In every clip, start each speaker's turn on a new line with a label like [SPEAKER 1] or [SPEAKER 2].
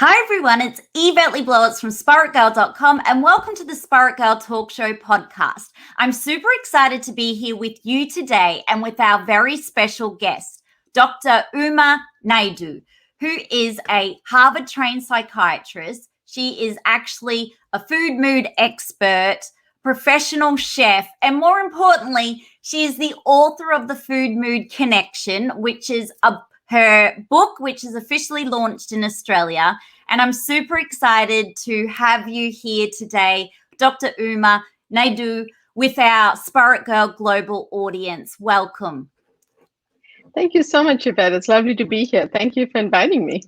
[SPEAKER 1] Hi everyone, it's Yvette Blowitz from SPAITGIRL.com and welcome to the SPAITGIRL Talk Show podcast. I'm super excited to be here with you today and with our very special guest, Dr.Uma Naidoo, who is a Harvard-trained psychiatrist. She is actually a food mood expert, professional chef, and more importantly, she is the author of The Food Mood Connection, which is her book, which is officially launched in Australia. And I'm super excited to have you here today, Dr. Uma Naidoo, with our SPAITGIRL global audience. Welcome.
[SPEAKER 2] Thank you so much, Yvette. It's lovely to be here. Thank you for inviting me.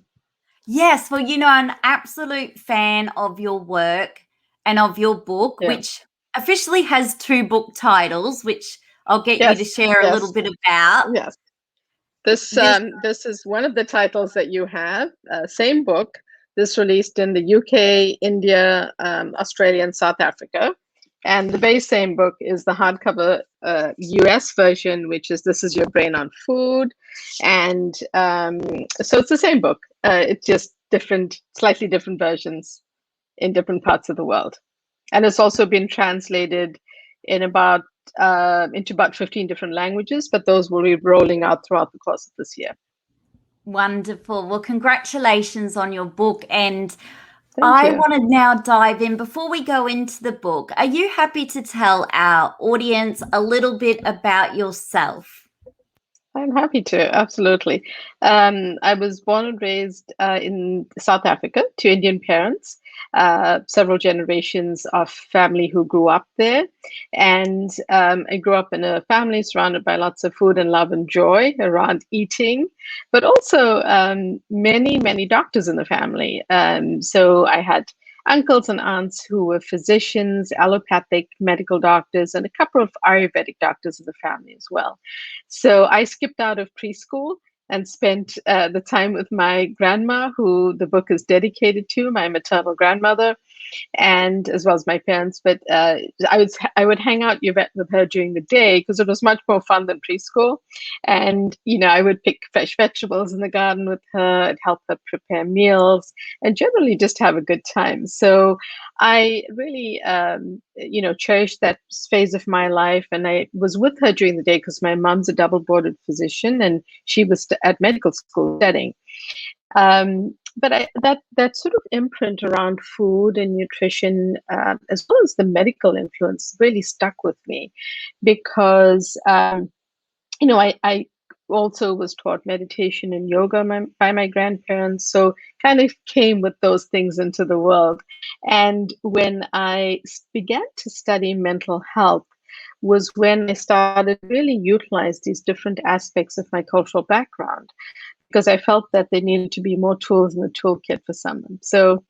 [SPEAKER 1] Yes, well, I'm an absolute fan of your work and of your book, which officially has 2 book titles, which I'll get you to share a little bit about.
[SPEAKER 2] Yes. This is one of the titles that you have. Same book. This released in the UK, India, Australia, and South Africa. And the very same book is the hardcover US version, which is This Is Your Brain on Food. And so it's the same book. It's just slightly different versions in different parts of the world. And it's also been translated into about 15 different languages, but those will be rolling out throughout the course of this year.
[SPEAKER 1] Wonderful. Well, congratulations on your book. And I want to now dive in. Before we go into the book, are you happy to tell our audience a little bit about yourself?
[SPEAKER 2] I'm happy to, absolutely. I was born and raised in South Africa to Indian parents, several generations of family who grew up there. And I grew up in a family surrounded by lots of food and love and joy around eating, but also many, many doctors in the family. So I had uncles and aunts who were physicians, allopathic medical doctors, and a couple of Ayurvedic doctors in the family as well. So I skipped out of preschool and spent the time with my grandma, who the book is dedicated to, my maternal grandmother, and as well as my parents. But I would hang out with her during the day because it was much more fun than preschool. And I would pick fresh vegetables in the garden with her and help her prepare meals and generally just have a good time. So I really cherished that phase of my life, and I was with her during the day because my mom's a double boarded physician and she was at medical school studying. But that sort of imprint around food and nutrition, as well as the medical influence, really stuck with me because, I also was taught meditation and yoga by my grandparents. So kind of came with those things into the world. And when I began to study mental health was when I started to really utilize these different aspects of my cultural background, because I felt that there needed to be more tools in the toolkit for someone. So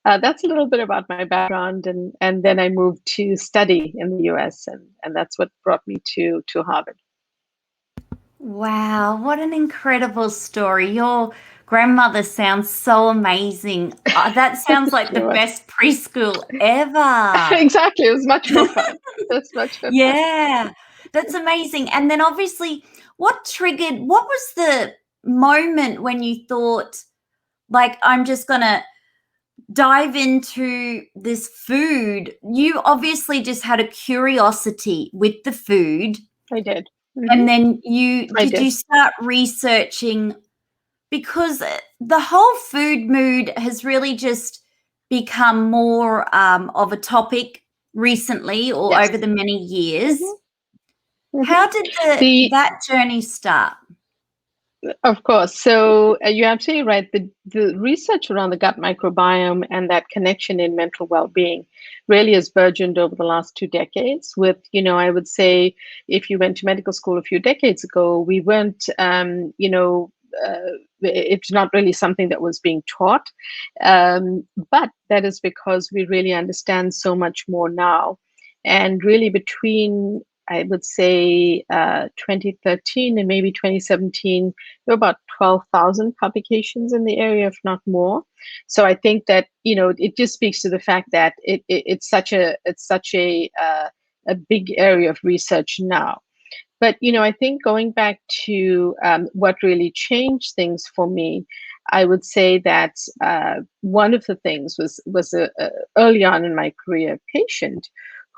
[SPEAKER 2] that's a little bit about my background. And then I moved to study in the US, and that's what brought me to Harvard.
[SPEAKER 1] Wow, what an incredible story. Your grandmother sounds so amazing. That sounds like the best preschool ever.
[SPEAKER 2] Exactly. It was much more fun. That's much more
[SPEAKER 1] fun. That's amazing. And then obviously, what was the moment when you thought, like, I'm just going to dive into this food? You obviously just had a curiosity with the food.
[SPEAKER 2] I did.
[SPEAKER 1] Mm-hmm. And then did you start researching, because the whole food mood has really just become more of a topic recently or over the many years. Mm-hmm. How did that journey start?
[SPEAKER 2] Of course. So you're absolutely right. The research around the gut microbiome and that connection in mental well-being really has burgeoned over the last 2 decades with, I would say if you went to medical school a few decades ago, we weren't, it's not really something that was being taught. But that is because we really understand so much more now. And really between, I would say 2013 and maybe 2017, there were about 12,000 publications in the area, if not more. So I think that, it just speaks to the fact that it's such a big area of research now. But, I think going back to what really changed things for me, I would say that one of the things was early on in my career patient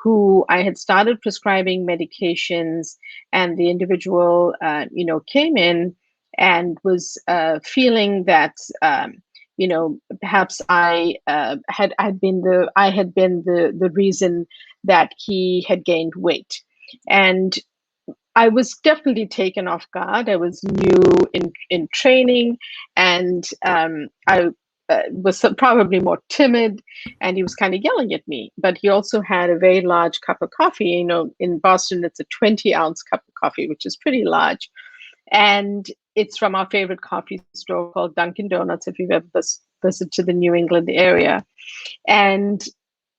[SPEAKER 2] who I had started prescribing medications, and the individual, came in and was feeling that, perhaps I had been the reason that he had gained weight. And I was definitely taken off guard. I was new in training, and I was probably more timid, and he was kind of yelling at me. But he also had a very large cup of coffee. In Boston, it's a 20-ounce cup of coffee, which is pretty large. And it's from our favorite coffee store called Dunkin' Donuts, if you've ever visited to the New England area. And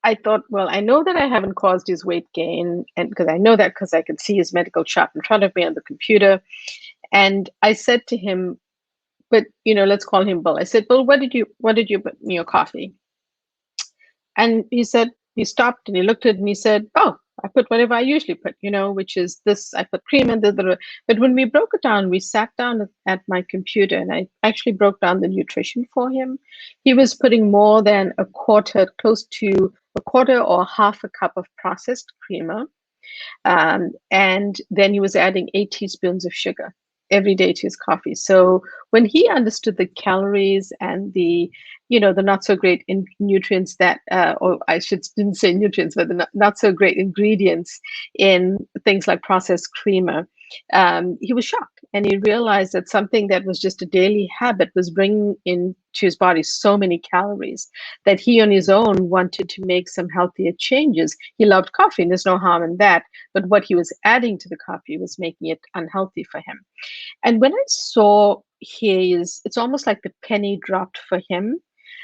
[SPEAKER 2] I thought, well, I know that I haven't caused his weight gain, and because I know that because I could see his medical chart in front of me on the computer. And I said to him, but let's call him Bill. I said, Bill, what did you put in your coffee? And he stopped and he looked at it and he said, oh, I put whatever I usually put, which is this. I put cream and the. But when we broke it down, we sat down at my computer and I actually broke down the nutrition for him. He was putting more than close to a quarter or half a cup of processed creamer. And then he was adding 8 teaspoons of sugar every day to his coffee. So when he understood the calories and the not so great nutrients that, or I didn't say nutrients, but the not so great ingredients in things like processed creamer, he was shocked, and he realized that something that was just a daily habit was bringing into his body so many calories that he on his own wanted to make some healthier changes. He loved coffee, and there's no harm in that, but what he was adding to the coffee was making it unhealthy for him. And when I saw it's almost like the penny dropped for him,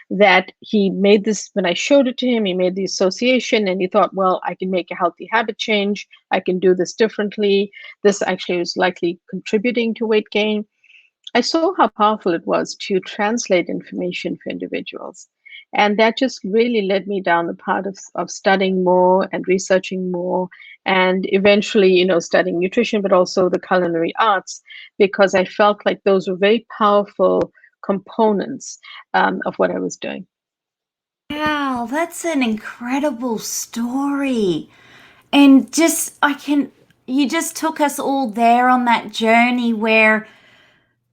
[SPEAKER 2] that he made this, when I showed it to him, he made the association and he thought, well, I can make a healthy habit change. I can do this differently. This actually was likely contributing to weight gain. I saw how powerful it was to translate information for individuals. And that just really led me down the path of studying more and researching more, and eventually, studying nutrition, but also the culinary arts, because I felt like those were very powerful components of what I was doing.
[SPEAKER 1] Wow, that's an incredible story. And you just took us all there on that journey where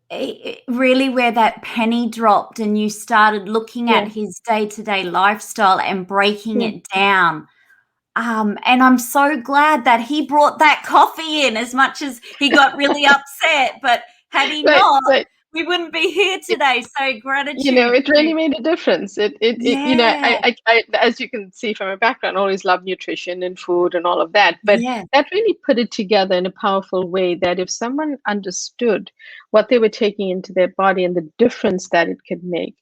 [SPEAKER 1] where that penny dropped and you started looking at his day-to-day lifestyle and breaking it down. And I'm so glad that he brought that coffee in, as much as he got really upset. But had he not, we wouldn't be here today. So gratitude.
[SPEAKER 2] It really made a difference. I as you can see from my background, always love nutrition and food and all of that. But that really put it together in a powerful way, that if someone understood what they were taking into their body and the difference that it could make.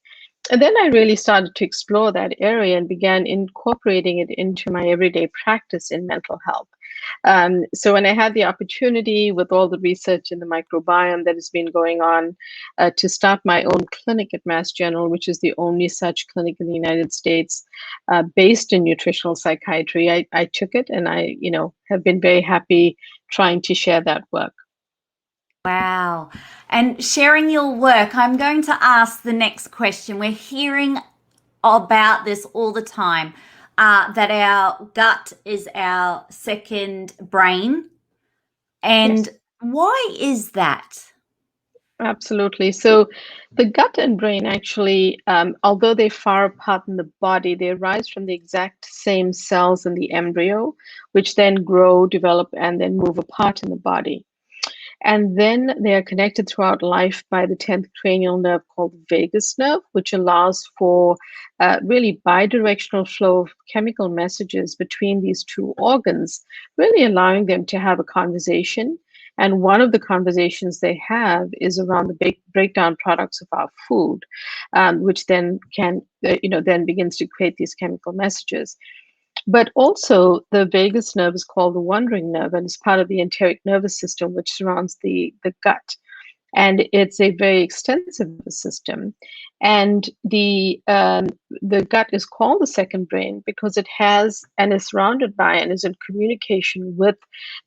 [SPEAKER 2] And then I really started to explore that area and began incorporating it into my everyday practice in mental health. So when I had the opportunity, with all the research in the microbiome that has been going on, to start my own clinic at Mass General, which is the only such clinic in the United States based in nutritional psychiatry, I took it, and I, have been very happy trying to share that work.
[SPEAKER 1] Wow. And sharing your work, I'm going to ask the next question. We're hearing about this all the time, that our gut is our second brain. And why is that?
[SPEAKER 2] Absolutely. So the gut and brain actually, although they're far apart in the body, they arise from the exact same cells in the embryo, which then grow, develop, and then move apart in the body. And then they are connected throughout life by the 10th cranial nerve called the vagus nerve, which allows for really bidirectional flow of chemical messages between these two organs, really allowing them to have a conversation. And one of the conversations they have is around the breakdown products of our food, which then then begins to create these chemical messages. But also, the vagus nerve is called the wandering nerve, and it's part of the enteric nervous system, which surrounds the gut. and it's a very extensive system. And the gut is called the second brain because it has and is surrounded by and is in communication with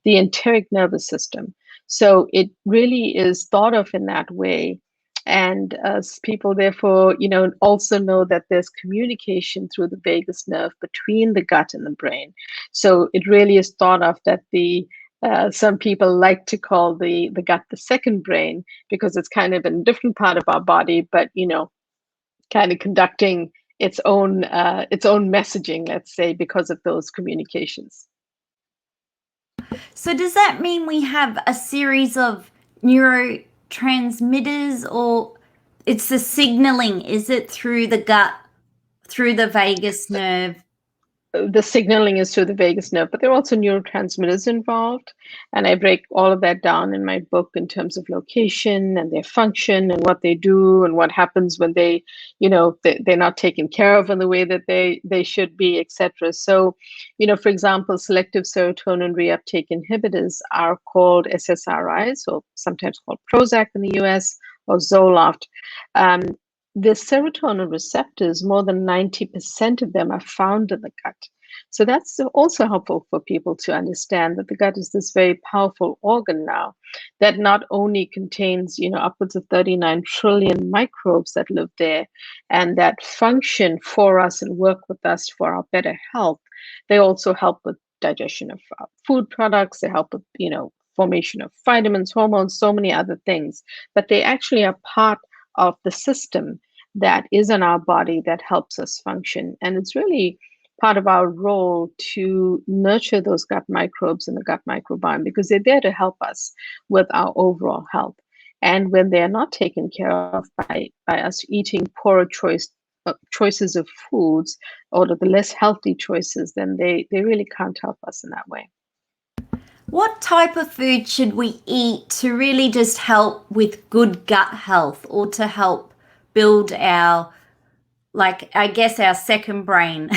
[SPEAKER 2] the enteric nervous system. So it really is thought of in that way. And people, therefore, also know that there's communication through the vagus nerve between the gut and the brain. So it really is thought of that some people like to call the gut the second brain because it's kind of in a different part of our body, but kind of conducting its own messaging, let's say, because of those communications.
[SPEAKER 1] So does that mean we have a series of neurotransmitters, or it's the signaling? Is it through the gut, through the vagus nerve?
[SPEAKER 2] The signaling is through the vagus nerve, but there are also neurotransmitters involved. And I break all of that down in my book in terms of location and their function and what they do and what happens when they're not taken care of in the way that they should be, etc. So, for example, selective serotonin reuptake inhibitors are called SSRIs, or sometimes called Prozac in the US, or Zoloft. The serotonin receptors, more than 90% of them are found in the gut. So that's also helpful for people to understand that the gut is this very powerful organ now that not only contains, upwards of 39 trillion microbes that live there and that function for us and work with us for our better health. They also help with digestion of food products. They help with, formation of vitamins, hormones, so many other things. But they actually are part of the system that is in our body that helps us function. And it's really part of our role to nurture those gut microbes and the gut microbiome because they're there to help us with our overall health. And when they're not taken care of by us eating poorer choices of foods or the less healthy choices, then they really can't help us in that way.
[SPEAKER 1] What type of food should we eat to really just help with good gut health, or to help build our, our second brain?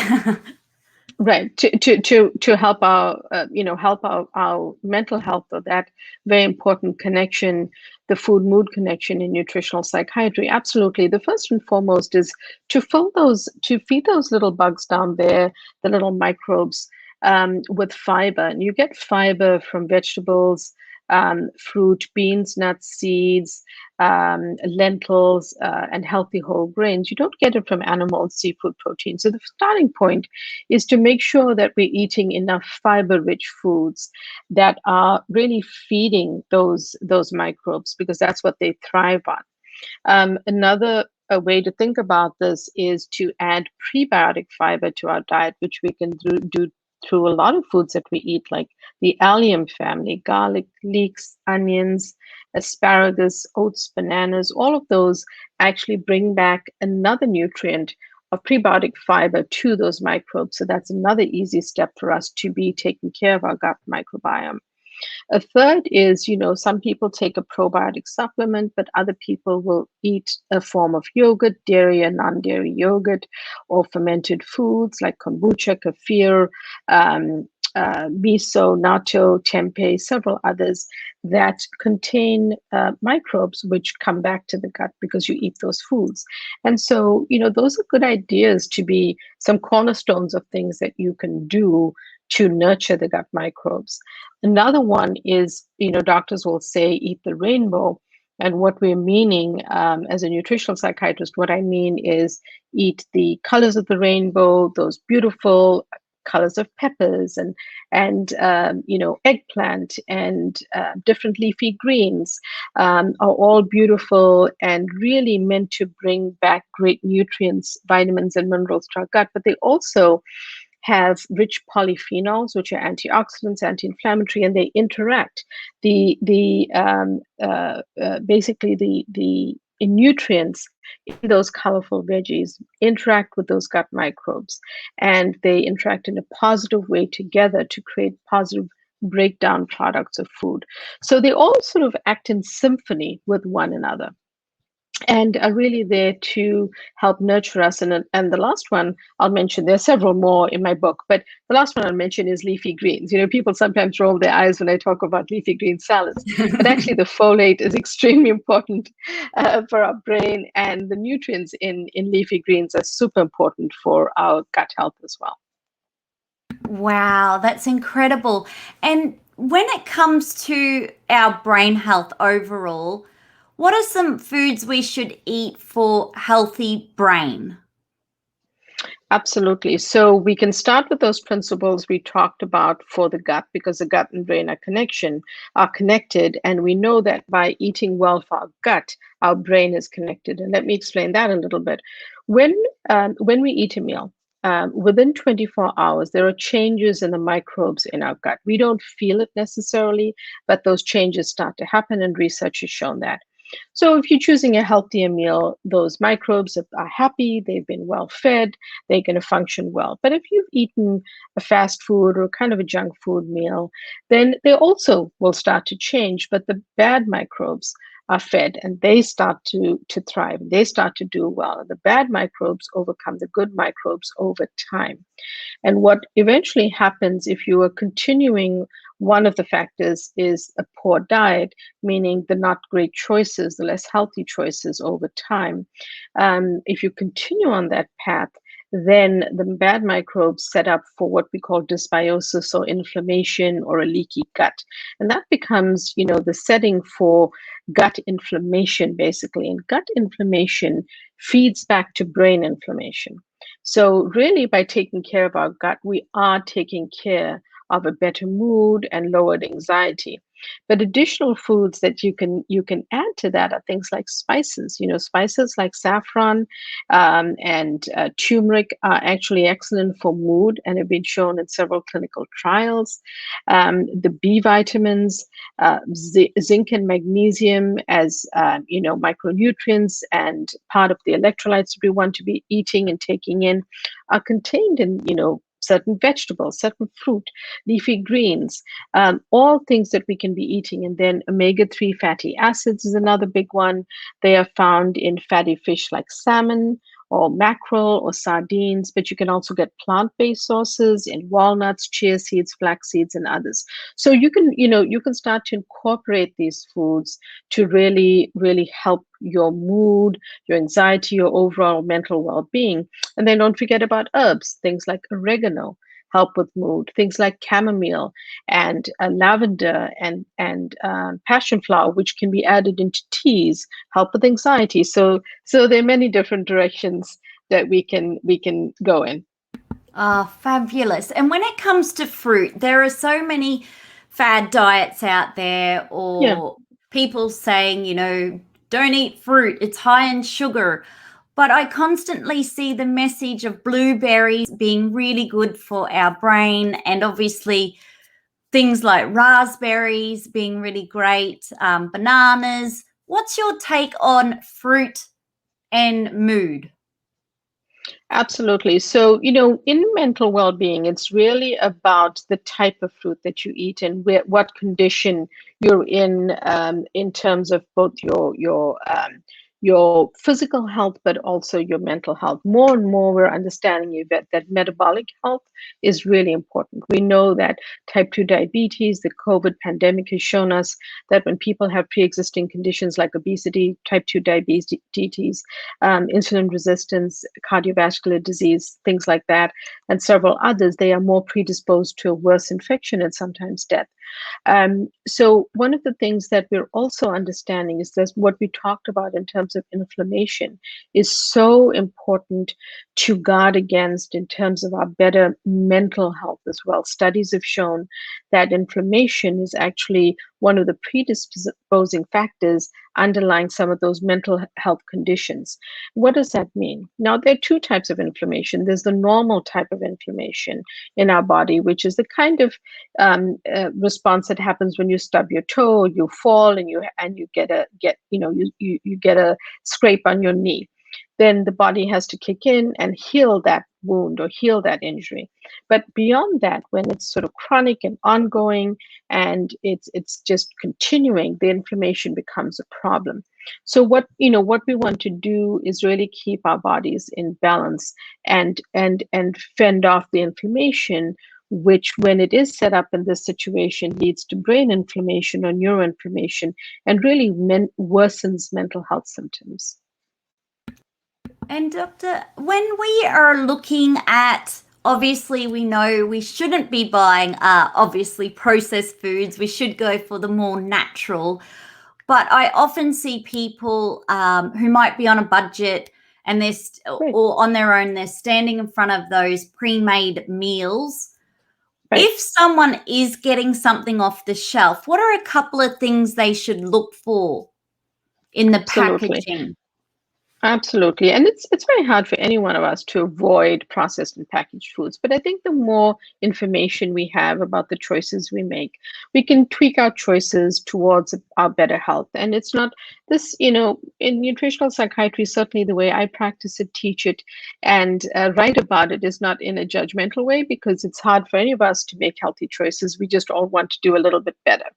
[SPEAKER 2] Right, to help our our mental health, or that very important connection, the food-mood connection in nutritional psychiatry. Absolutely, the first and foremost is to feed those little bugs down there, the little microbes, with fiber. And you get fiber from vegetables, fruit, beans, nuts, seeds, lentils, and healthy whole grains. You don't get it from animals, seafood, protein. So the starting point is to make sure that we're eating enough fiber-rich foods that are really feeding those microbes, because that's what they thrive on. Another way to think about this is to add prebiotic fiber to our diet, which we can do through a lot of foods that we eat, like the allium family: garlic, leeks, onions, asparagus, oats, bananas. All of those actually bring back another nutrient of prebiotic fiber to those microbes. So that's another easy step for us to be taking care of our gut microbiome. A third is, some people take a probiotic supplement, but other people will eat a form of yogurt, dairy and non-dairy yogurt, or fermented foods like kombucha, kefir, miso, natto, tempeh, several others that contain microbes which come back to the gut because you eat those foods. And so, those are good ideas to be some cornerstones of things that you can do to nurture the gut microbes. Another one is, doctors will say, eat the rainbow. And what we're meaning, as a nutritional psychiatrist, what I mean is eat the colors of the rainbow, those beautiful colors of peppers and eggplant and different leafy greens are all beautiful and really meant to bring back great nutrients, vitamins, and minerals to our gut. But they also have rich polyphenols, which are antioxidants, anti-inflammatory, and they interact. Basically the nutrients in those colorful veggies interact with those gut microbes, and they interact in a positive way together to create positive breakdown products of food. So they all sort of act in symphony with one another. and are really there to help nurture us. And the last one I'll mention, there are several more in my book, but the last one I'll mention is leafy greens. People sometimes roll their eyes when I talk about leafy green salads, but actually the folate is extremely important for our brain, and the nutrients in leafy greens are super important for our gut health as well.
[SPEAKER 1] Wow, that's incredible. And when it comes to our brain health overall, what are some foods we should eat for healthy brain?
[SPEAKER 2] Absolutely. So we can start with those principles we talked about for the gut, because the gut and brain are connected, and we know that by eating well for our gut, our brain is connected. And let me explain that a little bit. When we eat a meal, within 24 hours, there are changes in the microbes in our gut. We don't feel it necessarily, but those changes start to happen, and research has shown that. So if you're choosing a healthier meal, those microbes are happy, they've been well fed, they're going to function well. But if you've eaten a fast food or kind of a junk food meal, then they also will start to change, but the bad microbes are fed, and they start to thrive. They start to do well. The bad microbes overcome the good microbes over time. And what eventually happens if you are continuing, one of the factors is a poor diet, meaning the not great choices, the less healthy choices over time. If you continue on that path, then the bad microbes set up for what we call dysbiosis or inflammation or a leaky gut. And that becomes, the setting for gut inflammation, basically. And gut inflammation feeds back to brain inflammation. So really, by taking care of our gut, we are taking care of a better mood and lowered anxiety. But additional foods that you can add to that are things like spices. Spices like saffron and turmeric are actually excellent for mood and have been shown in several clinical trials. The B vitamins, zinc and magnesium as micronutrients and part of the electrolytes we want to be eating and taking in, are contained in certain vegetables, certain fruit, leafy greens, all things that we can be eating. And then omega-3 fatty acids is another big one. They are found in fatty fish like salmon or mackerel or sardines, but you can also get plant-based sources in walnuts, chia seeds, flax seeds, and others. So you can start to incorporate these foods to really, really help your mood, your anxiety, your overall mental well-being. And then don't forget about herbs, things like oregano help with mood, things like chamomile and lavender and passion flower, which can be added into teas, help with anxiety. So there are many different directions that we can go in.
[SPEAKER 1] Ah, fabulous. And when it comes to fruit, there are so many fad diets out there,
[SPEAKER 2] Yeah.
[SPEAKER 1] or people saying, don't eat fruit, it's high in sugar. But I constantly see the message of blueberries being really good for our brain, and obviously things like raspberries being really great, bananas. What's your take on fruit and mood?
[SPEAKER 2] Absolutely. So, in mental well-being, it's really about the type of fruit that you eat and what condition you're in terms of both your physical health, but also your mental health. More and more, we're understanding, Yvette, that metabolic health is really important. We know that type 2 diabetes, the COVID pandemic has shown us that when people have pre-existing conditions like obesity, type 2 diabetes, insulin resistance, cardiovascular disease, things like that, and several others, they are more predisposed to a worse infection and sometimes death. So one of the things that we're also understanding is that what we talked about in terms of inflammation is so important to guard against in terms of our better mental health as well. Studies have shown that inflammation is actually one of the predisposing factors underlying some of those mental health conditions. What does that mean? Now, there are two types of inflammation. There's the normal type of inflammation in our body, which is the kind of response that happens when you stub your toe, you fall, and you get a scrape on your knee. Then the body has to kick in and heal that wound or heal that injury. But beyond that, when it's sort of chronic and ongoing and it's just continuing, the inflammation becomes a problem. So what we want to do is really keep our bodies in balance and fend off the inflammation, which when it is set up in this situation leads to brain inflammation or neuroinflammation and really worsens mental health symptoms.
[SPEAKER 1] And doctor, when we are looking at, obviously we know we shouldn't be buying obviously processed foods, we should go for the more natural, but I often see people who might be on a budget and or on their own, they're standing in front of those pre-made meals. Right. If someone is getting something off the shelf, what are a couple of things they should look for in the packaging?
[SPEAKER 2] Absolutely. And it's very hard for any one of us to avoid processed and packaged foods. But I think the more information we have about the choices we make, we can tweak our choices towards our better health. And it's not this, in nutritional psychiatry, certainly the way I practice it, teach it, and write about it is not in a judgmental way, because it's hard for any of us to make healthy choices. We just all want to do a little bit better.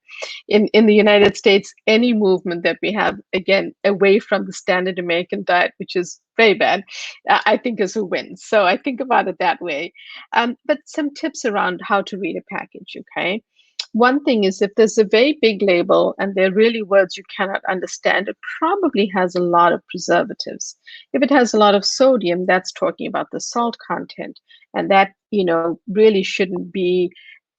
[SPEAKER 2] In the United States, any movement that we have, again, away from the standard American diet, which is very bad, I think is a win. So I think about it that way. But some tips around how to read a package, okay? One thing is, if there's a very big label and there are really words you cannot understand, it probably has a lot of preservatives. If it has a lot of sodium, that's talking about the salt content. And that, really shouldn't be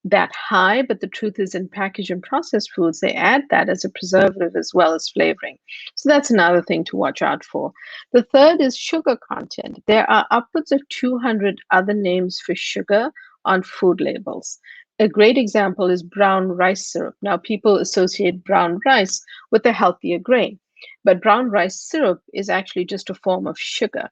[SPEAKER 2] that high, but the truth is, in packaged and processed foods, they add that as a preservative as well as flavoring. So that's another thing to watch out for. The third is sugar content. There are upwards of 200 other names for sugar on food labels. A great example is brown rice syrup. Now, people associate brown rice with a healthier grain, but brown rice syrup is actually just a form of sugar.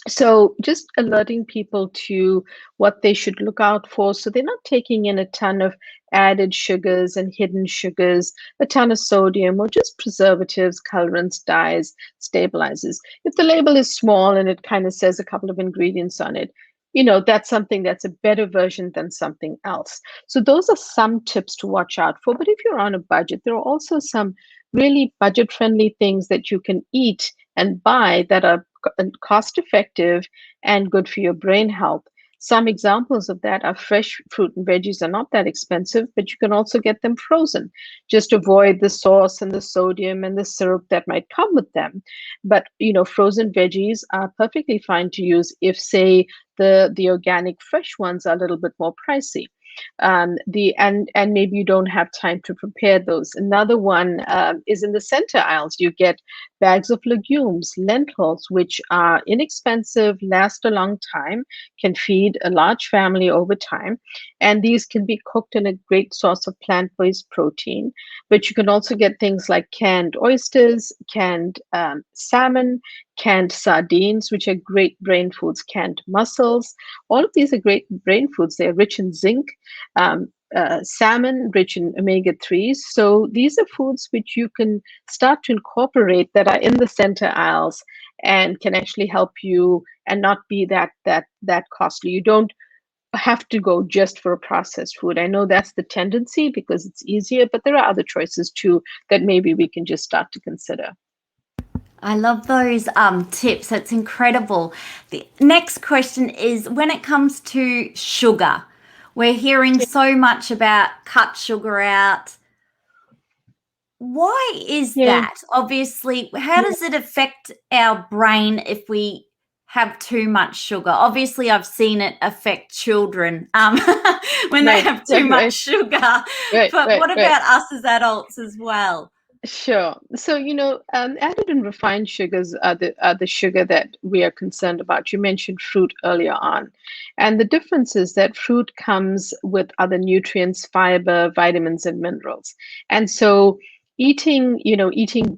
[SPEAKER 2] So just alerting people to what they should look out for, so they're not taking in a ton of added sugars and hidden sugars, a ton of sodium, or just preservatives, colorants, dyes, stabilizers. If the label is small and it kind of says a couple of ingredients on it, that's something that's a better version than something else. So those are some tips to watch out for. But if you're on a budget, there are also some really budget-friendly things that you can eat and buy that are cost effective and good for your brain health. Some examples of that are fresh fruit and veggies are not that expensive, but you can also get them frozen. Just avoid the sauce and the sodium and the syrup that might come with them. But frozen veggies are perfectly fine to use if, say, the organic fresh ones are a little bit more pricey. And maybe you don't have time to prepare those. Another one is in the center aisles. You get bags of legumes, lentils, which are inexpensive, last a long time, can feed a large family over time. And these can be cooked in a great source of plant-based protein. But you can also get things like canned oysters, canned salmon, canned sardines, which are great brain foods, canned mussels. All of these are great brain foods. They're rich in zinc, salmon, rich in omega-3s. So these are foods which you can start to incorporate that are in the center aisles and can actually help you and not be that costly. You don't have to go just for a processed food. I know that's the tendency because it's easier, but there are other choices too that maybe we can just start to consider.
[SPEAKER 1] I love those tips. That's incredible. The next question is, when it comes to sugar, we're hearing so much about cut sugar out. Why is that? Obviously, how does it affect our brain if we have too much sugar? Obviously, I've seen it affect children when they have too much sugar. But what about us as adults as well?
[SPEAKER 2] Sure. So, added and refined sugars are the sugar that we are concerned about. You mentioned fruit earlier on. And the difference is that fruit comes with other nutrients, fiber, vitamins, and minerals. And so eating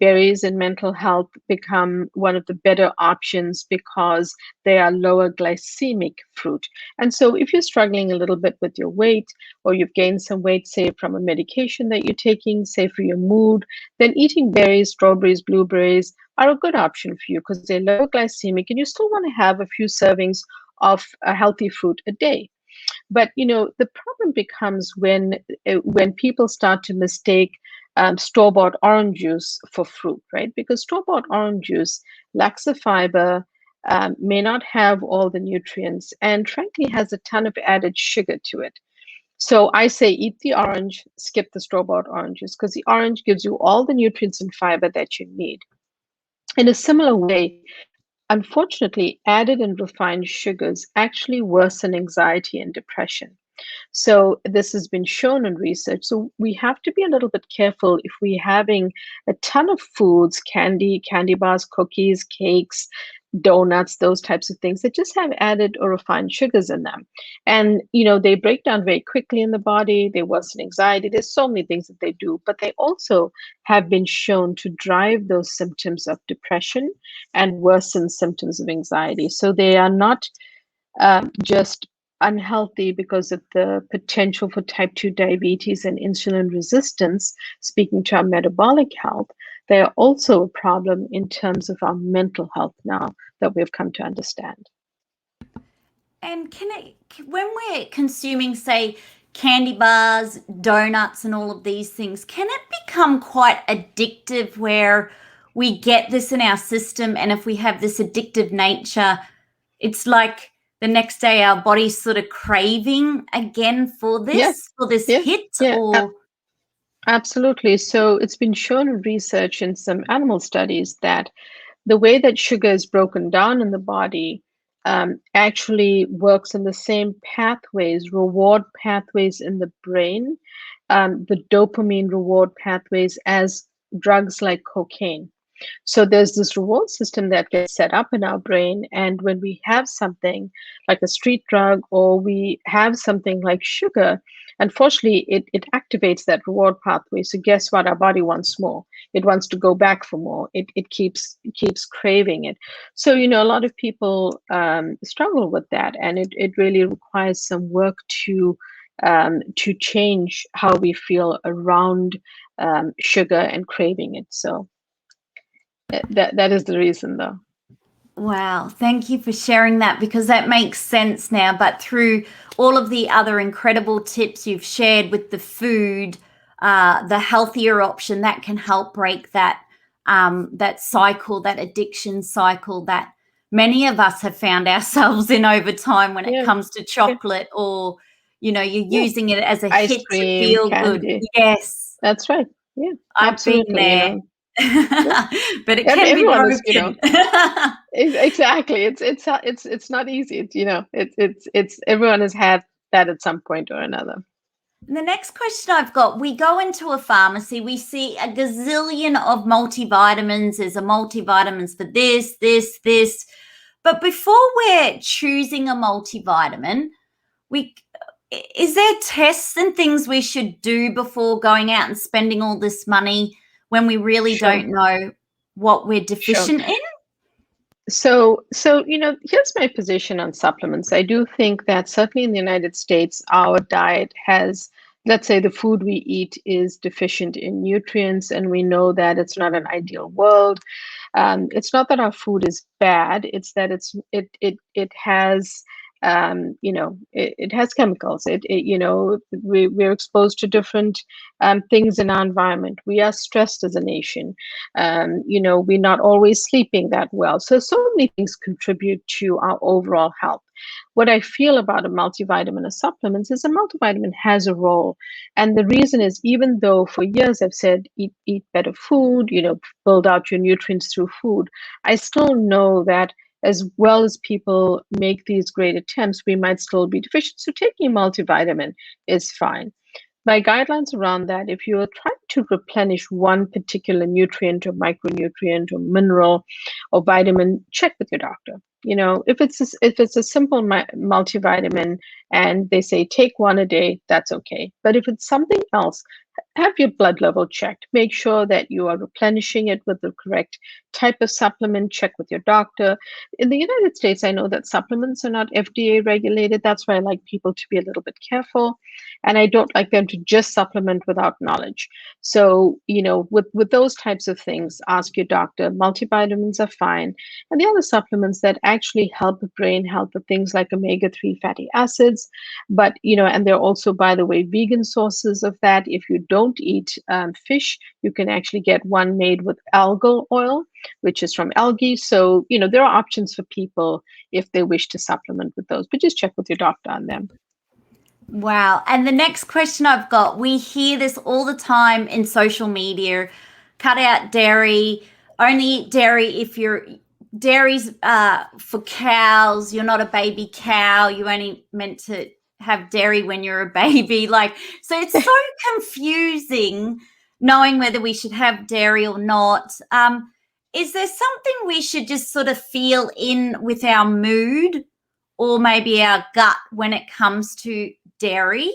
[SPEAKER 2] berries in mental health become one of the better options because they are lower glycemic fruit. And so if you're struggling a little bit with your weight, or you've gained some weight, say from a medication that you're taking, say for your mood, then eating berries, strawberries, blueberries are a good option for you because they're low glycemic and you still want to have a few servings of a healthy fruit a day. But the problem becomes when people start to mistake store-bought orange juice for fruit, right? Because store-bought orange juice lacks the fiber, may not have all the nutrients, and frankly has a ton of added sugar to it. So I say eat the orange, skip the store-bought oranges, because the orange gives you all the nutrients and fiber that you need. In a similar way, unfortunately, added and refined sugars actually worsen anxiety and depression. So this has been shown in research. So we have to be a little bit careful if we're having a ton of foods, candy bars, cookies, cakes, donuts, those types of things that just have added or refined sugars in them. And, they break down very quickly in the body. They worsen anxiety. There's so many things that they do, but they also have been shown to drive those symptoms of depression and worsen symptoms of anxiety. So they are not just unhealthy because of the potential for type 2 diabetes and insulin resistance, speaking to our metabolic health. They are also a problem in terms of our mental health now that we've come to understand.
[SPEAKER 1] And when we're consuming, say, candy bars, donuts, and all of these things, can it become quite addictive where we get this in our system? And if we have this addictive nature, it's like the next day our body's sort of craving again for this, hit?
[SPEAKER 2] Yeah, absolutely. So it's been shown in research in some animal studies that the way that sugar is broken down in the body actually works in the same pathways, reward pathways in the brain, the dopamine reward pathways as drugs like cocaine. So there's this reward system that gets set up in our brain. And when we have something like a street drug or we have something like sugar, unfortunately, it activates that reward pathway. So guess what? Our body wants more. It wants to go back for more. It keeps craving it. So, a lot of people struggle with that. And it really requires some work to change how we feel around sugar and craving it. So that is the reason, though.
[SPEAKER 1] Wow. Thank you for sharing that, because that makes sense now. But through all of the other incredible tips you've shared with the food, the healthier option that can help break that cycle, that addiction cycle that many of us have found ourselves in over time when it comes to chocolate or, you're using it as a
[SPEAKER 2] Ice
[SPEAKER 1] hit
[SPEAKER 2] cream,
[SPEAKER 1] to feel
[SPEAKER 2] candy.
[SPEAKER 1] good. Yes.
[SPEAKER 2] That's right. Yeah,
[SPEAKER 1] I've been there. But it can
[SPEAKER 2] everyone
[SPEAKER 1] be broken.
[SPEAKER 2] Is, exactly. It's not easy. It's everyone has had that at some point or another.
[SPEAKER 1] The next question I've got, we go into a pharmacy, we see a gazillion of multivitamins. There's a multivitamins for this. But before we're choosing a multivitamin, is there tests and things we should do before going out and spending all this money when we really don't know what we're deficient in?
[SPEAKER 2] So here's my position on supplements. I do think that certainly in the United States, our diet has, let's say the food we eat is deficient in nutrients, and we know that it's not an ideal world. It's not that our food is bad; it's that it has it has chemicals. We're exposed to different things in our environment. We are stressed as a nation. We're not always sleeping that well. So many things contribute to our overall health. What I feel about a multivitamin or supplements is a multivitamin has a role. And the reason is, even though for years I've said eat better food, build out your nutrients through food, I still know that as well as people make these great attempts, we might still be deficient. So taking a multivitamin is fine. My guidelines around that, if you are trying to replenish one particular nutrient or micronutrient or mineral or vitamin, check with your doctor. If it's a simple multivitamin and they say take one a day, that's okay. But if it's something else, have your blood level checked. Make sure that you are replenishing it with the correct type of supplement. Check with your doctor. In the United States, I know that supplements are not FDA regulated. That's why I like people to be a little bit careful. And I don't like them to just supplement without knowledge. So, with those types of things, ask your doctor. Multivitamins are fine. And the other supplements that actually help the brain help with things like omega-3 fatty acids. But, and they're also, by the way, vegan sources of that. If you don't eat fish, you can actually get one made with algal oil, which is from algae. So, there are options for people if they wish to supplement with those, but just check with your doctor on them.
[SPEAKER 1] Wow. And the next question I've got, we hear this all the time in social media: cut out dairy, only eat dairy if dairy's for cows, you're not a baby cow, you only meant to have dairy when you're a baby. So it's so confusing knowing whether we should have dairy or not. Is there something we should just sort of feel in with our mood or maybe our gut when it comes to dairy?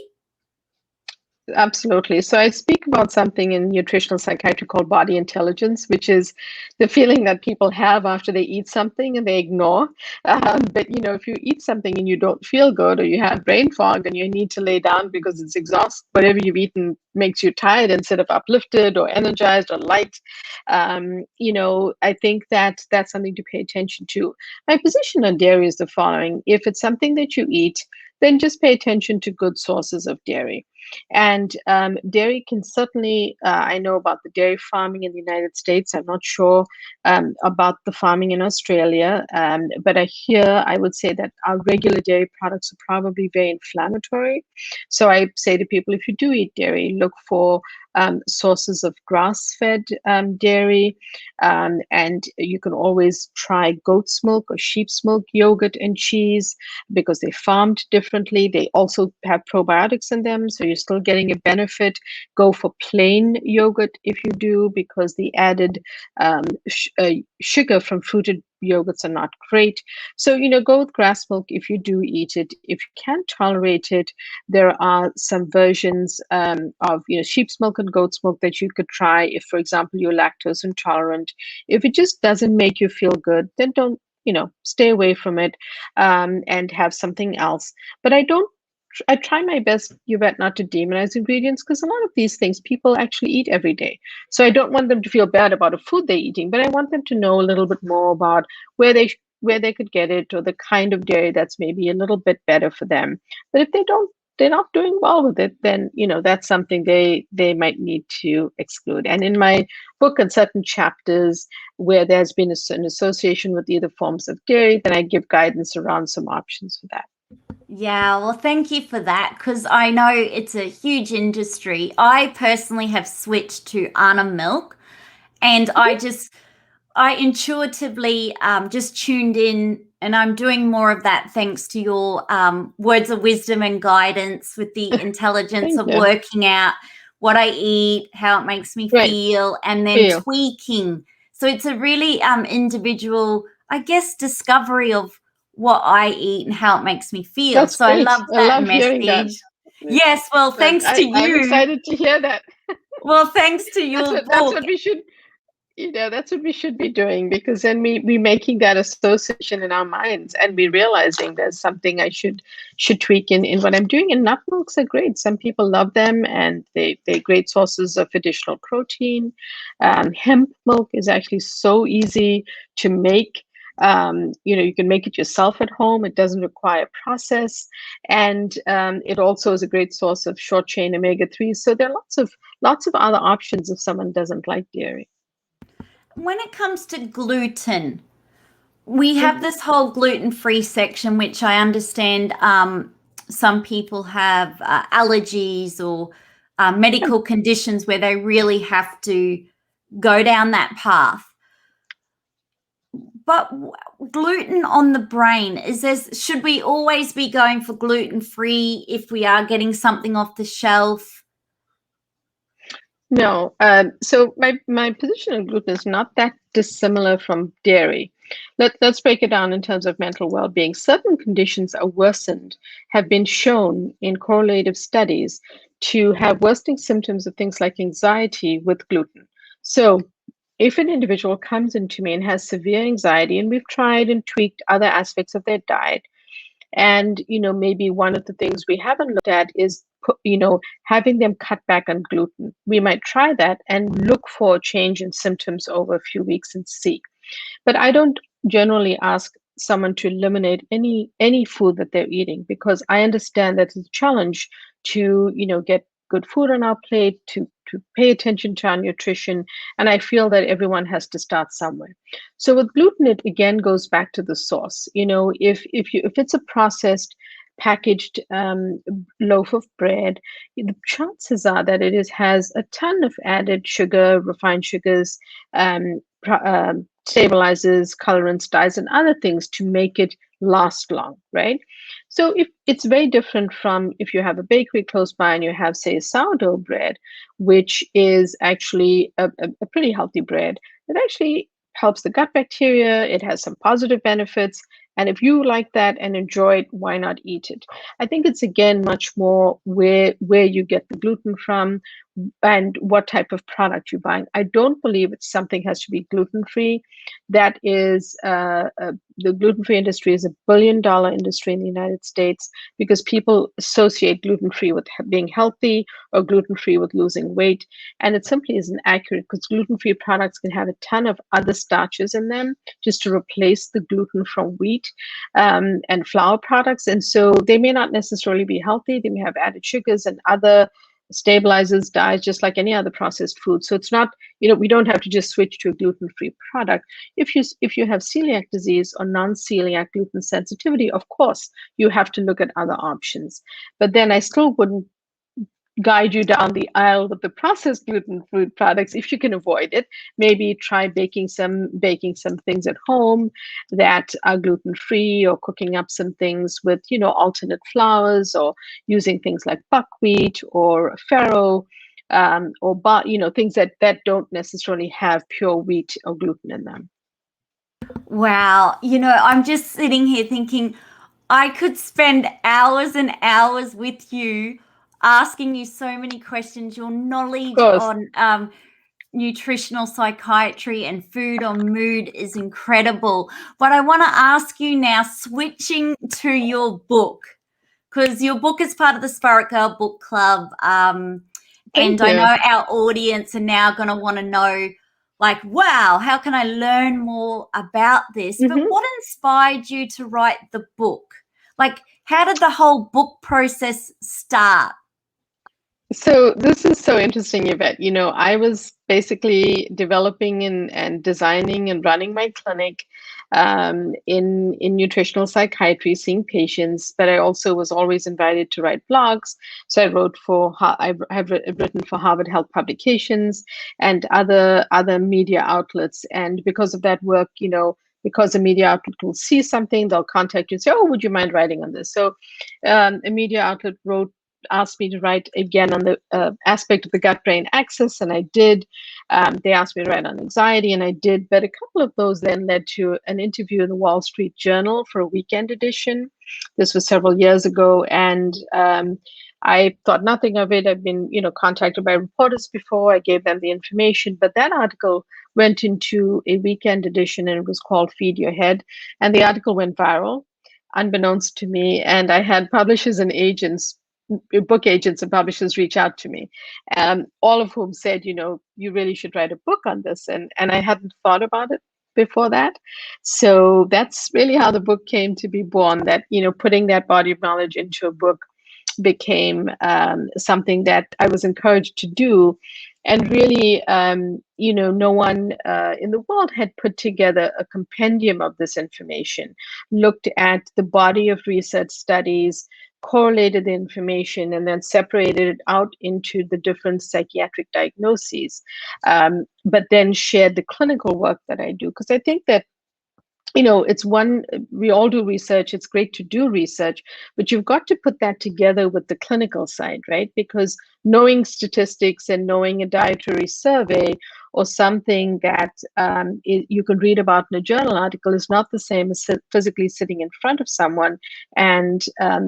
[SPEAKER 2] Absolutely. So I speak about something in nutritional psychiatry called body intelligence, which is the feeling that people have after they eat something and they ignore. But if you eat something and you don't feel good, or you have brain fog and you need to lay down because it's exhausting, whatever you've eaten makes you tired instead of uplifted or energized or light. I think that that's something to pay attention to. My position on dairy is the following: if it's something that you eat, then just pay attention to good sources of dairy. And dairy can certainly, I know about the dairy farming in the United States. I'm not sure about the farming in Australia, but I would say that our regular dairy products are probably very inflammatory. So I say to people, if you do eat dairy, look for sources of grass-fed dairy, and you can always try goat's milk or sheep's milk yogurt and cheese because they're farmed differently. They also have probiotics in them, so you're still getting a benefit. Go for plain yogurt if you do, because the added sugar from fruited yogurts are not great. So, go with grass milk if you do eat it. If you can't tolerate it, there are some versions of sheep's milk and goat's milk that you could try if, for example, you're lactose intolerant. If it just doesn't make you feel good, then don't, stay away from it and have something else. But I try my best, Yvette, not to demonize ingredients, because a lot of these things people actually eat every day. So I don't want them to feel bad about a food they're eating, but I want them to know a little bit more about where they could get it, or the kind of dairy that's maybe a little bit better for them. But if they're not doing well with it, then that's something they might need to exclude. And in my book, in certain chapters where there's been an association with either forms of dairy, then I give guidance around some options for that.
[SPEAKER 1] Yeah, well, thank you for that, because I know it's a huge industry. I personally have switched to almond milk, and I intuitively just tuned in, and I'm doing more of that thanks to your words of wisdom and guidance with the intelligence of working out what I eat, how it makes me feel, and then tweaking. So it's a really individual, I guess, discovery of what I eat and how it makes me feel.
[SPEAKER 2] That's
[SPEAKER 1] so
[SPEAKER 2] great.
[SPEAKER 1] I love that
[SPEAKER 2] I love
[SPEAKER 1] message.
[SPEAKER 2] hearing that.
[SPEAKER 1] Yes, well, thanks to you.
[SPEAKER 2] I'm excited to hear that.
[SPEAKER 1] Well, thanks to your book.
[SPEAKER 2] That's what we should. That's what we should be doing, because then we're making that association in our minds, and we're realizing there's something I should tweak in what I'm doing. And nut milks are great. Some people love them, and they're great sources of additional protein. Hemp milk is actually so easy to make. You can make it yourself at home. It doesn't require process, and it also is a great source of short chain omega-3. So there are lots of other options if someone doesn't like dairy.
[SPEAKER 1] When it comes to gluten, we have this whole gluten-free section, which I understand some people have allergies or medical conditions where they really have to go down that path. But gluten on the brain, should we always be going for gluten-free if we are getting something off the shelf?
[SPEAKER 2] No. So my position on gluten is not that dissimilar from dairy. Let's break it down in terms of mental well-being. Certain conditions are worsened, have been shown in correlative studies to have worsening symptoms of things like anxiety with gluten. So if an individual comes into me and has severe anxiety, and we've tried and tweaked other aspects of their diet, and maybe one of the things we haven't looked at is having them cut back on gluten. We might try that and look for a change in symptoms over a few weeks and see. But I don't generally ask someone to eliminate any food that they're eating, because I understand that it's a challenge to get good food on our plate, to pay attention to our nutrition, and I feel that everyone has to start somewhere. So with gluten, it again goes back to the source. If it's a processed, packaged loaf of bread, the chances are that it has a ton of added sugar, refined sugars, stabilizers, colorants, dyes, and other things to make it last long, right? So if it's very different from if you have a bakery close by and you have, say, sourdough bread, which is actually a pretty healthy bread. It actually helps the gut bacteria. It has some positive benefits. And if you like that and enjoy it, why not eat it? I think it's, again, much more where you get the gluten from and what type of product you're buying. I don't believe it's something has to be gluten-free. That is, the gluten-free industry is $1 billion industry in the United States, because people associate gluten-free with being healthy or gluten-free with losing weight. And it simply isn't accurate, because gluten-free products can have a ton of other starches in them just to replace the gluten from wheat and flour products. And so they may not necessarily be healthy. They may have added sugars and other stabilizers, dyes, just like any other processed food. So it's not, we don't have to just switch to a gluten-free product. If you have celiac disease or non-celiac gluten sensitivity, of course, you have to look at other options. But then I still wouldn't guide you down the aisle with the processed gluten food products if you can avoid it. Maybe try baking some things at home that are gluten-free, or cooking up some things with alternate flours, or using things like buckwheat or farro, or things that don't necessarily have pure wheat or gluten in them.
[SPEAKER 1] Wow. I'm just sitting here thinking I could spend hours and hours with you, asking you so many questions. Your knowledge on nutritional psychiatry and food on mood is incredible. But I want to ask you now, switching to your book, because your book is part of the SPAITGIRL book club. And I know our audience are now going to want to know, like, wow, how can I learn more about this? But what inspired you to write the book? Like, how did the whole book process start?
[SPEAKER 2] So this is so interesting, Yvette. I was basically developing and designing and running my clinic in nutritional psychiatry, seeing patients, but I also was always invited to write blogs. So I have written for Harvard Health Publications and other media outlets. And because of that work, because a media outlet will see something, they'll contact you and say, "Oh, would you mind writing on this?" So a media outlet asked me to write again on the aspect of the gut-brain axis, and I did. They asked me to write on anxiety, and I did. But a couple of those then led to an interview in the Wall Street Journal for a weekend edition. This was several years ago, and I thought nothing of it. I've been, contacted by reporters before. I gave them the information, but that article went into a weekend edition, and it was called "Feed Your Head," and the article went viral, unbeknownst to me. And I had publishers and book agents and publishers reach out to me, all of whom said, you really should write a book on this. And I hadn't thought about it before that. So that's really how the book came to be born, that, putting that body of knowledge into a book became something that I was encouraged to do. And really, no one in the world had put together a compendium of this information, looked at the body of research studies, correlated the information, and then separated it out into the different psychiatric diagnoses, but then shared the clinical work that I do. Because I think that, it's we all do research. It's great to do research, but you've got to put that together with the clinical side, right? Because knowing statistics and knowing a dietary survey or something that you can read about in a journal article is not the same as physically sitting in front of someone and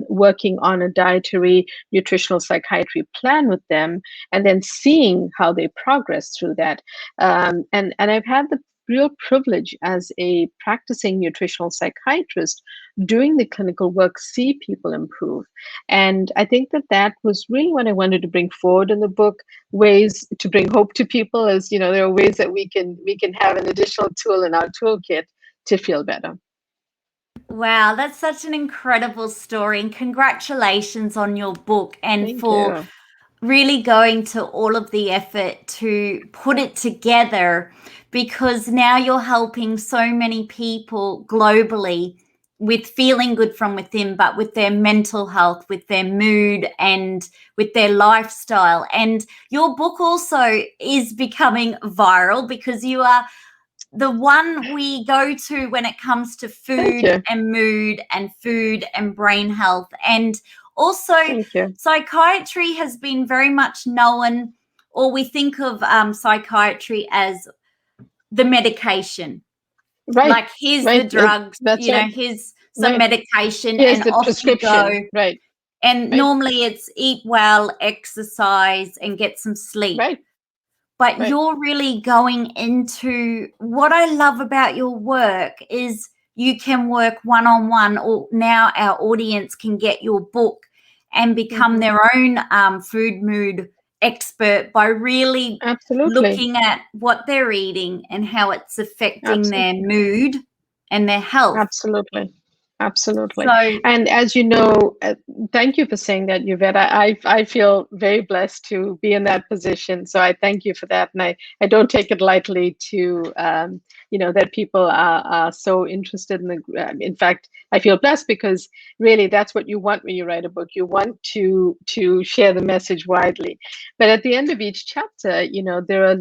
[SPEAKER 2] working on a dietary nutritional psychiatry plan with them, and then seeing how they progress through that. And I've had the real privilege as a practicing nutritional psychiatrist doing the clinical work, see people improve. And I think that that was really what I wanted to bring forward in the book, ways to bring hope to people. As you know, there are ways that we can have an additional tool in our toolkit to feel better.
[SPEAKER 1] Wow, that's such an incredible story, and congratulations on your book and
[SPEAKER 2] Thank
[SPEAKER 1] for
[SPEAKER 2] you.
[SPEAKER 1] really going to all of the effort to put it together, because now you're helping so many people globally with feeling good from within, but with their mental health, with their mood, and with their lifestyle. And your book also is becoming viral because you are the one we go to when it comes to
[SPEAKER 2] Thank
[SPEAKER 1] food
[SPEAKER 2] you.
[SPEAKER 1] and mood and food and brain health. And also,
[SPEAKER 2] Thank you.
[SPEAKER 1] psychiatry has been very much known, or we think of psychiatry as the medication.
[SPEAKER 2] Right.
[SPEAKER 1] Like, here's the
[SPEAKER 2] Right.
[SPEAKER 1] drugs,
[SPEAKER 2] That's it.
[SPEAKER 1] here's some
[SPEAKER 2] Right.
[SPEAKER 1] medication,
[SPEAKER 2] Here's
[SPEAKER 1] and
[SPEAKER 2] the
[SPEAKER 1] off you go.
[SPEAKER 2] prescription. Right.
[SPEAKER 1] And
[SPEAKER 2] Right.
[SPEAKER 1] normally it's eat well, exercise, and get some sleep.
[SPEAKER 2] Right.
[SPEAKER 1] But
[SPEAKER 2] Right.
[SPEAKER 1] you're really going into what I love about your work is you can work one-on-one, or now our audience can get your book and become their own food mood expert by really
[SPEAKER 2] Absolutely.
[SPEAKER 1] looking at what they're eating and how it's affecting
[SPEAKER 2] Absolutely.
[SPEAKER 1] their mood and their health.
[SPEAKER 2] Absolutely. Absolutely.
[SPEAKER 1] So
[SPEAKER 2] And as you know, thank you for saying that, Yvette. I feel very blessed to be in that position. So I thank you for that. And I don't take it lightly to, that people are so interested in in fact, I feel blessed because really that's what you want when you write a book. You want to share the message widely. But at the end of each chapter, there are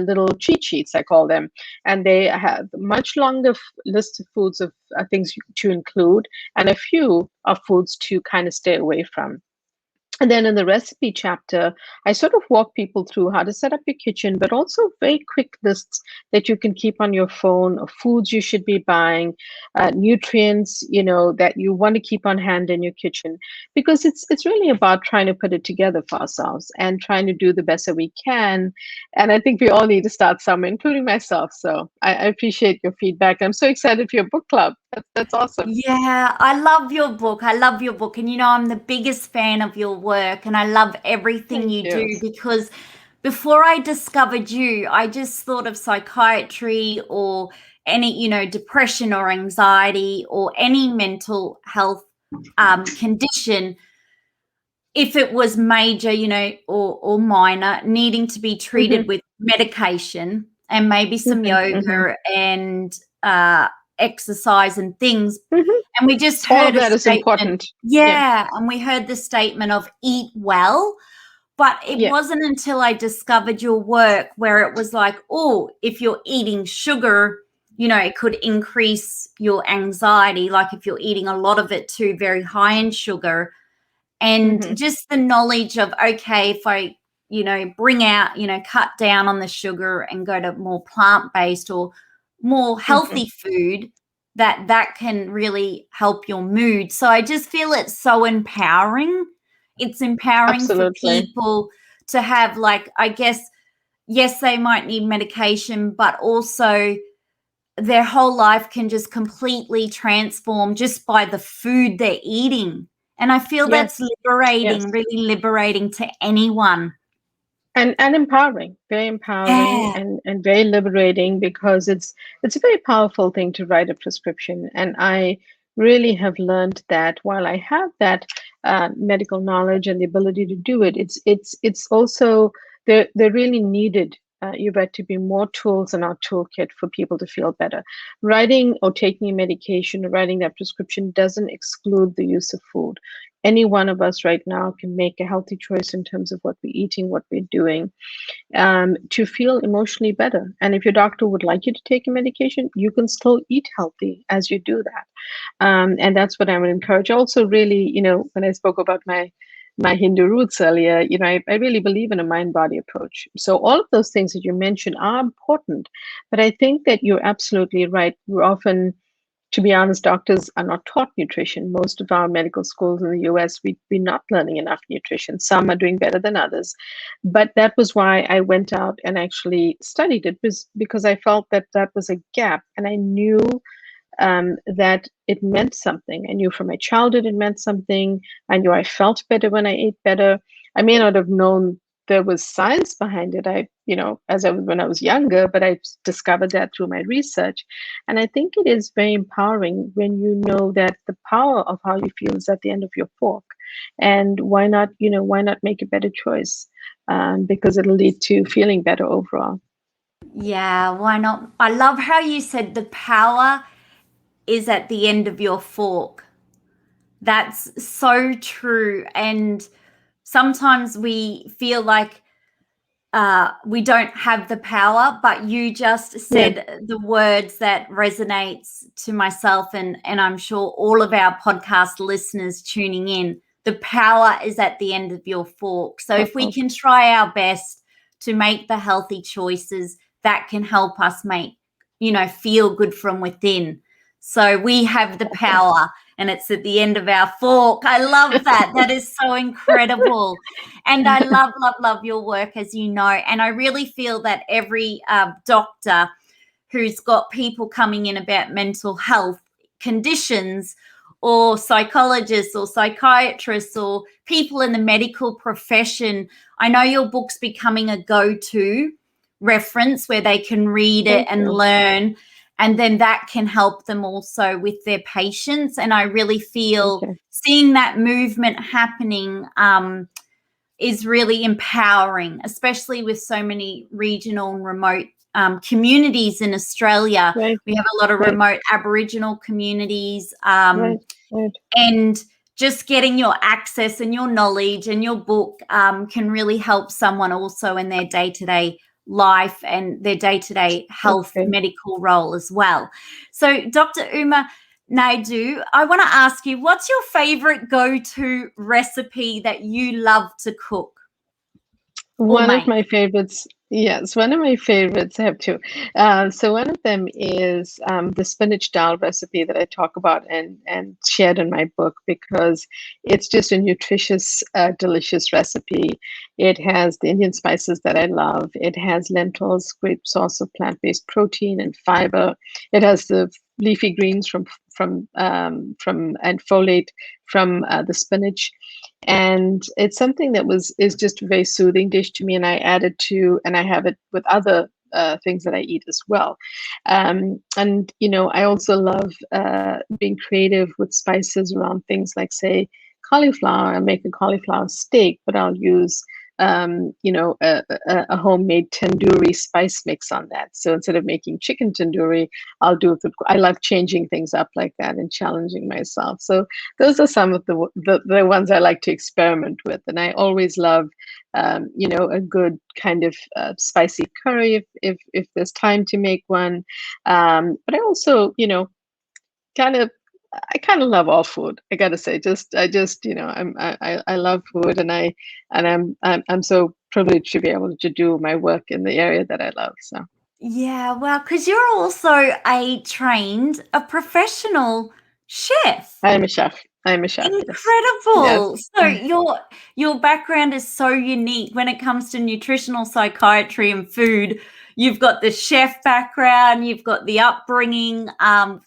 [SPEAKER 2] little cheat sheets, I call them, and they have much longer list of foods of things to include, and a few of foods to kind of stay away from. And then in the recipe chapter, I sort of walk people through how to set up your kitchen, but also very quick lists that you can keep on your phone of foods you should be buying, nutrients, that you want to keep on hand in your kitchen, because it's really about trying to put it together for ourselves and trying to do the best that we can. And I think we all need to start somewhere, including myself. So I appreciate your feedback. I'm so excited for your book club. That's awesome.
[SPEAKER 1] yeah, I love your book. I love your book. And I'm the biggest fan of your work, and I love everything
[SPEAKER 2] Thank
[SPEAKER 1] you
[SPEAKER 2] you.
[SPEAKER 1] do, because before I discovered you, I just thought of psychiatry or any, depression or anxiety or any mental health condition, if it was major, or minor, needing to be treated with medication and maybe some yoga and exercise and things. And we just
[SPEAKER 2] All
[SPEAKER 1] heard
[SPEAKER 2] of that
[SPEAKER 1] a
[SPEAKER 2] is
[SPEAKER 1] statement.
[SPEAKER 2] important.
[SPEAKER 1] Yeah, and we heard the statement of eat well. But it wasn't until I discovered your work where it was like, oh, if you're eating sugar, it could increase your anxiety. Like if you're eating a lot of it too, very high in sugar. And just the knowledge of, okay, if I, bring out, cut down on the sugar and go to more plant-based or more healthy food, that can really help your mood. So I just feel it's so empowering. It's empowering
[SPEAKER 2] Absolutely.
[SPEAKER 1] for people to have, like, I guess, yes, they might need medication, but also their whole life can just completely transform just by the food they're eating. And I feel that's liberating, really liberating to anyone.
[SPEAKER 2] And empowering, very empowering, and very liberating, because it's a very powerful thing to write a prescription. And I really have learned that while I have that medical knowledge and the ability to do it, it's also they're really needed. You've got to be more tools in our toolkit for people to feel better. Writing or taking a medication or writing that prescription doesn't exclude the use of food. Any one of us right now can make a healthy choice in terms of what we're eating, what we're doing, to feel emotionally better. And if your doctor would like you to take a medication, you can still eat healthy as you do that. And that's what I would encourage. Also, really, when I spoke about my Hindu roots earlier, I really believe in a mind-body approach. So all of those things that you mentioned are important, but I think that you're absolutely right. We're often to be honest, doctors are not taught nutrition. Most of our medical schools in the US, we're not learning enough nutrition. Some are doing better than others. But that was why I went out and actually studied it, because I felt that that was a gap. And I knew that it meant something. I knew from my childhood it meant something. I knew I felt better when I ate better. I may not have known there was science behind it. When I was younger, but I discovered that through my research. And I think it is very empowering when you know that the power of how you feel is at the end of your fork. And why not make a better choice? Because it'll lead to feeling better overall.
[SPEAKER 1] Yeah, why not? I love how you said the power is at the end of your fork. That's so true. And sometimes we feel like we don't have the power, but you just said the words that resonates to myself and I'm sure all of our podcast listeners tuning in. The power is at the end of your fork. So if we can try our best to make the healthy choices, that can help us feel good from within. So we have the power and it's at the end of our fork. I love that. That is so incredible. And I love your work, as you know. And I really feel that every doctor who's got people coming in about mental health conditions, or psychologists or psychiatrists or people in the medical profession, I know your book's becoming a go-to reference where they can read it and learn. And then that can help them also with their patients. And I really feel seeing that movement happening is really empowering, especially with so many regional and remote communities in Australia. We have a lot of remote Aboriginal communities. And just getting your access and your knowledge and your book can really help someone also in their day-to-day life and their day-to-day health medical role as well. So Dr. Uma, Naidoo, I want to ask you, what's your favorite go-to recipe that you love to cook?
[SPEAKER 2] One of my favorites. Yes, one of my favorites. I have two. So one of them is the spinach dal recipe that I talk about and shared in my book, because it's just a nutritious, delicious recipe. It has the Indian spices that I love. It has lentils, great source of plant-based protein and fiber. It has the leafy greens from and folate from the spinach. And it's something that is just a very soothing dish to me, and I have it with other things that I eat as well. And I also love being creative with spices around things like, say, cauliflower. I make a cauliflower steak, but I'll use a homemade tandoori spice mix on that. So instead of making chicken tandoori, I'll do it. I love changing things up like that and challenging myself. So those are some of the ones I like to experiment with. And I always love, a good kind of spicy curry if there's time to make one. But I also, I kind of love all food. I gotta say, I love food, and I'm so privileged to be able to do my work in the area that I love. So
[SPEAKER 1] yeah, well, because you're also a professional chef.
[SPEAKER 2] I am a chef.
[SPEAKER 1] Incredible.
[SPEAKER 2] Yes.
[SPEAKER 1] So your background is so unique when it comes to nutritional psychiatry and food. You've got the chef background, you've got the upbringing,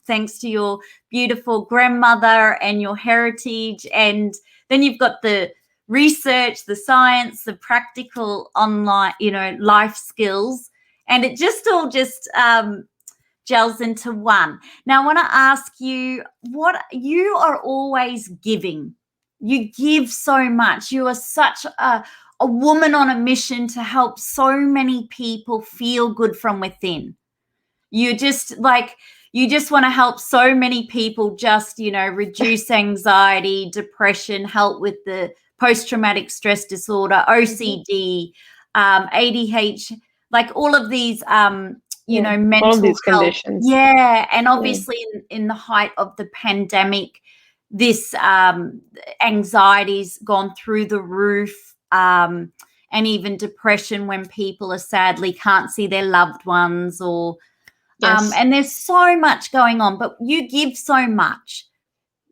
[SPEAKER 1] thanks to your beautiful grandmother and your heritage. And then you've got the research, the science, the practical online, life skills. And it all gels into one. Now, I want to ask you, what you are always giving. You give so much. You are such a woman on a mission to help so many people feel good from within. You just want to help so many people just, reduce anxiety, depression, help with the post-traumatic stress disorder, OCD, ADHD, like all of these, mental
[SPEAKER 2] all these
[SPEAKER 1] health.
[SPEAKER 2] conditions.
[SPEAKER 1] Yeah. And obviously in the height of the pandemic, this anxiety's gone through the roof. And even depression when people are sadly can't see their loved ones, or
[SPEAKER 2] Yes.
[SPEAKER 1] And there's so much going on, but you give so much.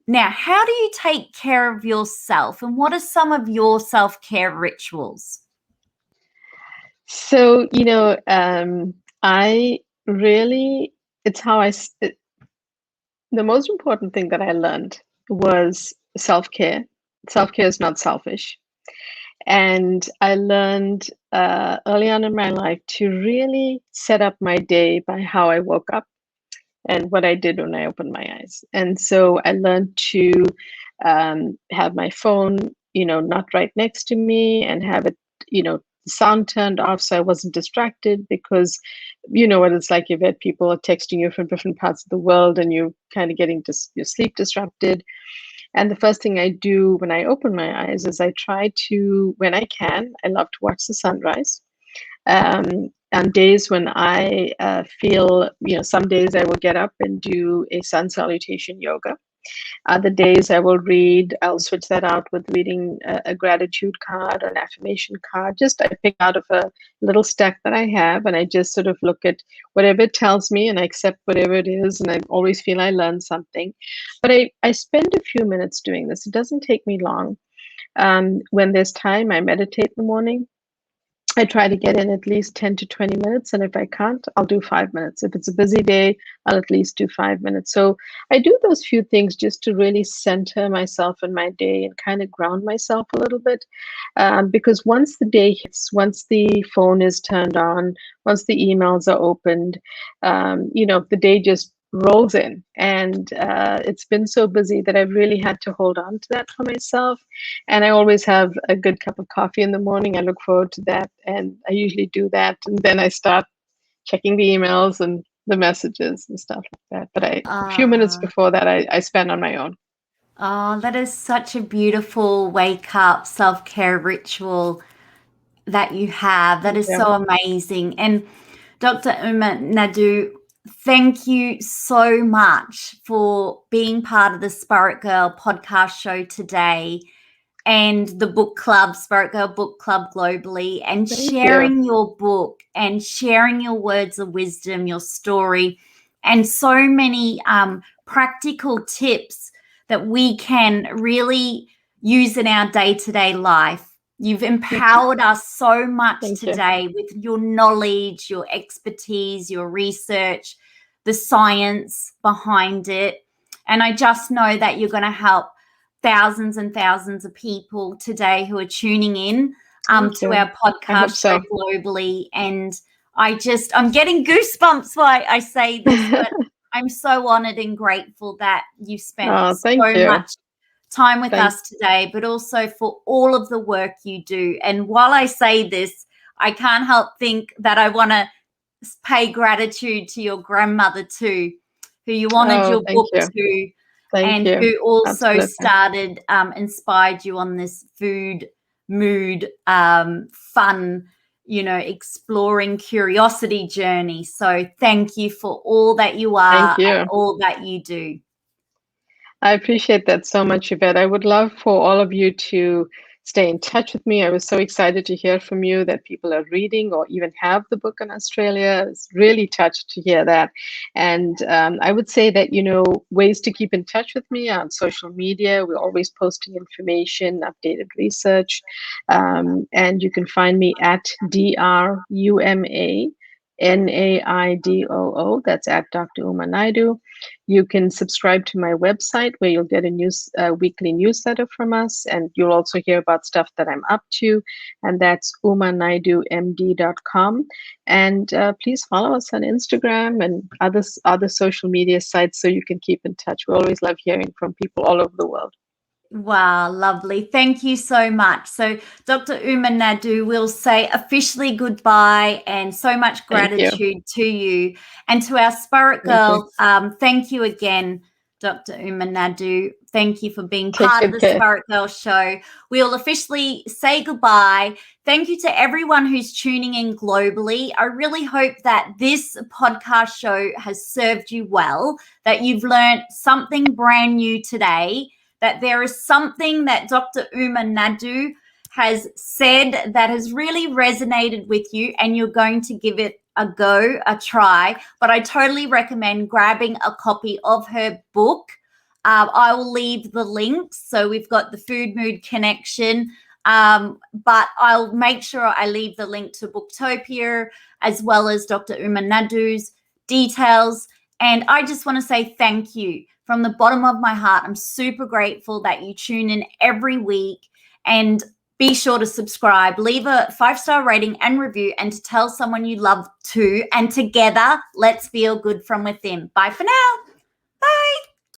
[SPEAKER 1] Now, how do you take care of yourself, and what are some of your self-care rituals?
[SPEAKER 2] So, I really, it's how the most important thing that I learned was self-care. Self-care is not selfish. And I learned early on in my life to really set up my day by how I woke up and what I did when I opened my eyes. And so I learned to have my phone, not right next to me, and have it, the sound turned off so I wasn't distracted, because you know what it's like, Yvette, people are texting you from different parts of the world and you're kind of getting your sleep disrupted. And the first thing I do when I open my eyes is I try to, when I can, I love to watch the sunrise. On days when I feel, some days I will get up and do a sun salutation yoga. Other days I'll switch that out with reading a gratitude card or an affirmation card. Just I pick out of a little stack that I have, and I just sort of look at whatever it tells me and I accept whatever it is. And I always feel I learned something. But I spend a few minutes doing this. It doesn't take me long. When there's time, I meditate in the morning. I try to get in at least 10 to 20 minutes. And if I can't, I'll do 5 minutes. If it's a busy day, I'll at least do 5 minutes. So I do those few things just to really center myself in my day and kind of ground myself a little bit. Because once the day hits, once the phone is turned on, once the emails are opened, the day just rolls in. And it's been so busy that I've really had to hold on to that for myself. And I always have a good cup of coffee in the morning. I look forward to that. And I usually do that. And then I start checking the emails and the messages and stuff like that. But a few minutes before that, I spend on my own.
[SPEAKER 1] Oh, that is such a beautiful wake up self-care ritual that you have. That is so amazing. And Dr. Uma Naidoo, thank you so much for being part of the Spirit Girl podcast show today, and the book club, Spirit Girl Book Club globally, and sharing your book and sharing your words of wisdom, your story, and so many practical tips that we can really use in our day-to-day life. You've empowered us so much today with your knowledge, your expertise, your research, the science behind it. And I just know that you're going to help thousands and thousands of people today who are tuning in to our podcast show globally. And I'm getting goosebumps while I say this, but I'm so honored and grateful that you spent so much time with us today, but also for all of the work you do. And while I say this, I can't help think that I want to pay gratitude to your grandmother too, who you honored your book to, and who also started, inspired you on this food, mood, fun, exploring curiosity journey. So thank you for all that you are and all that you do.
[SPEAKER 2] I appreciate that so much, Yvette. I would love for all of you to stay in touch with me. I was so excited to hear from you that people are reading or even have the book in Australia. I was really touched to hear that. And I would say that, ways to keep in touch with me on social media. We're always posting information, updated research. And you can find me at DRUMA. Naidoo. That's at Dr.Uma Naidoo. You can subscribe to my website where you'll get a weekly newsletter from us, and you'll also hear about stuff that I'm up to, and that's umanaidoomd.com. And please follow us on Instagram and other social media sites so you can keep in touch. We always love hearing from people all over the world.
[SPEAKER 1] Wow, lovely. Thank you so much. So Dr. Uma Naidoo will say officially goodbye, and so much gratitude to you. And to our Spirit Girl, thank you again, Dr. Uma Naidoo. Thank you for being part of the Spirit Girl show. We'll officially say goodbye. Thank you to everyone who's tuning in globally. I really hope that this podcast show has served you well, that you've learned something brand new today, that there is something that Dr. Uma Naidoo has said that has really resonated with you, and you're going to give it a try, but I totally recommend grabbing a copy of her book. I will leave the links. So we've got the Food Mood Connection, but I'll make sure I leave the link to Booktopia as well as Dr.Uma Naidoo's details. And I just want to say thank you from the bottom of my heart. I'm super grateful that you tune in every week, and be sure to subscribe, leave a 5-star rating and review, and to tell someone you love too. And together, let's feel good from within. Bye for now.